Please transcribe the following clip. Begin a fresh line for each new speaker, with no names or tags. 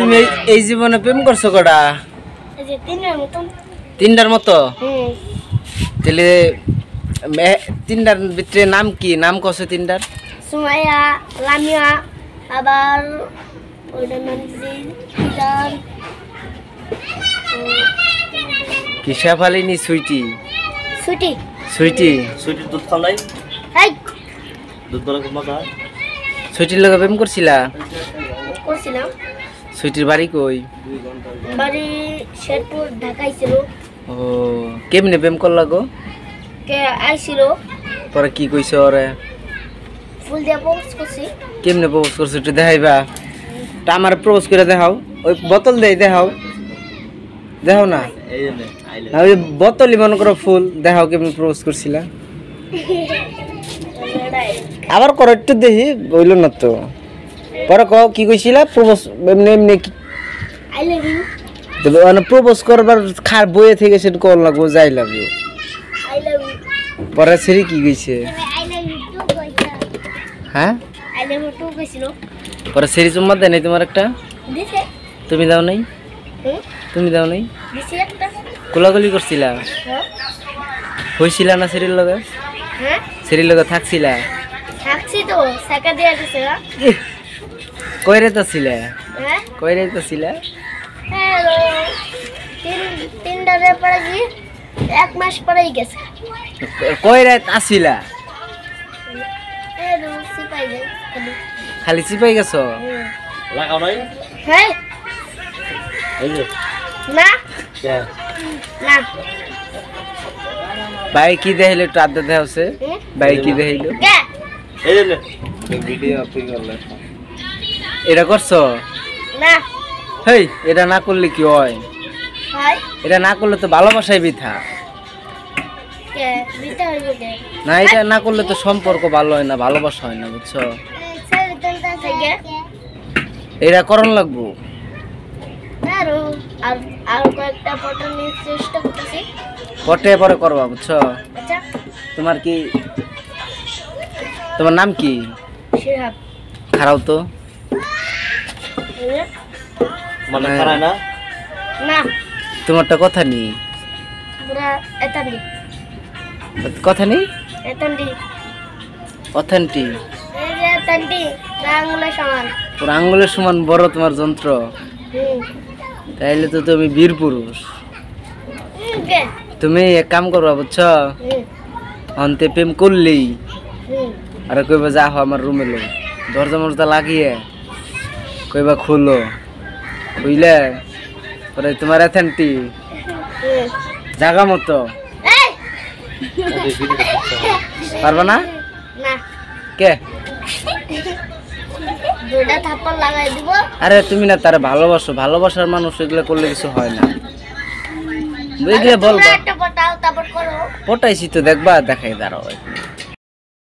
তুমি এই জীবনে প্রেম করছো কটা?
এই যে তিনটার মতো।
তিনটার মতো? তাহলে তিনটার ভিতরে নাম কি? নাম কত তিনটার?
সুমাইয়া, লামিয়া, আবার ওইটার নাম
কি শেফালিনী? সুইটি
সুইটি।
সুইটি
সুইটির দুধ খাওয়াই?
এই
দুধ খাওয়া খুব মজা।
সুইটির লগে প্রেম করছিলা?
করছিলাম।
সুইটির বাড়ি কই?
বাড়ি শেরপুর, ঢাকায় ছিল।
ও কেমনে প্রেম করলা গো?
কে আইছিল?
পরে কি কইছো ওরে?
ফুল দিয়ে প্রপোজ করছি।
কেমনে প্রপোজ করছো একটু দেখাইবা? তা আমার প্রপোজ করে দেখাও। ওই বোতল দেই দেখাও। দেখাও না।
এই জন্য আইলে
ওই বোতলই মনে করো ফুল। দেখাও কেমনে প্রপোজ করছিলা। আবার করো একটু দেখি, বইল না তো। পরে কও কি কইছিলা? প্রপোজ এমনি এমনি
আই লাভ ইউ।
তবে মানে প্রপোজ করবার খার বইয়ে থেকে সেটা কোন লাগবো যাই লাগবে।
I love you.
পরে সেরি কি কইছে?
আই লাভ ইউ টু কইছা।
হ্যাঁ
আই লাভ ইউ টু কইছিল।
পরে সেরি চুম্মা দেয় নাই তোমার একটা?
দিছে।
তুমি দাও নাই?
হুম
তুমি দাও নাই?
দিছে একটা।
কোলাগুলি করছিলা?
হ্যাঁ
হইছিলা না সেরির লগে?
হ্যাঁ
সেরির লগে থাকছিলা?
থাকছি তো, সাকা দিয়া দিছে।
কই রে ছিলা?
হ্যাঁ
কই রে ছিলা?
হ্যালো তিনটারে পরে কি 1 মাস পরেই গেছে।
কই রে আসিলা?
হ্যালো সিপাই যাই।
খালি চিপাই গেছো?
লাগাও নাই?
হ্যাঁ
এই যে
না
কে
না।
ভাই কি দেখাইলো একটু আড্ডা দেখাচ্ছে? ভাই কি দেখাইলো?
কে
এই জন্য
ভিডিও আপলোড করলে এটা করছো?
না
হেই এটা না করলে কি হয়?
হয়
এটা না করলে তো ভালোবাসাই বৃথা।
কে দিতে হইব কে?
না এটা না করলে তো সম্পর্ক ভালো হয় না, ভালোবাসা হয় না, বুঝছো?
স্যার দলটা থেকে
এটা করণ লাগবো।
আরো আর আর কয়েকটা ফটো নিয়ে চেষ্টা করতেছি।
পটে পরে করবা, বুঝছো?
আচ্ছা
তোমার কি তোমার নাম কি?
শিহাব।
খারাও তো
মানে খারায় না?
না
তোমারটা কথা নেই।
পুরা এতান্ডি
কথা নেই?
এতান্ডি
অথেন্টি
এই যে এতান্ডি আঙুলের সমান।
পুরো আঙ্গুলের সমান বড় তোমার যন্ত্র। তাইলে তো তুমি বীর পুরুষ।
কে
তুমি এক কাম করবা, বুঝছো?
হুম
অন্তে প্রেম করলেই
হুম
আর কইবা যা হো আমার রুমে লো, দরজা মরজা লাগিয়ে কইবা খুলো, বুঝলে? পরে তোমার অথেন্টি
হুম
জাগা মতো
এই
পারবা না?
না
কে?
দুইটা থাপ্পড় লাগাই দিব।
আরে তুমি না তারা ভালোবাসো, ভালোবাসার মানুষ এগুলো করলে কিছু হয় না, বুঝলে? বলবা
একটা পটাও তারপর করো।
পটাইছি তো, দেখবা দেখাই দাঁড়াও।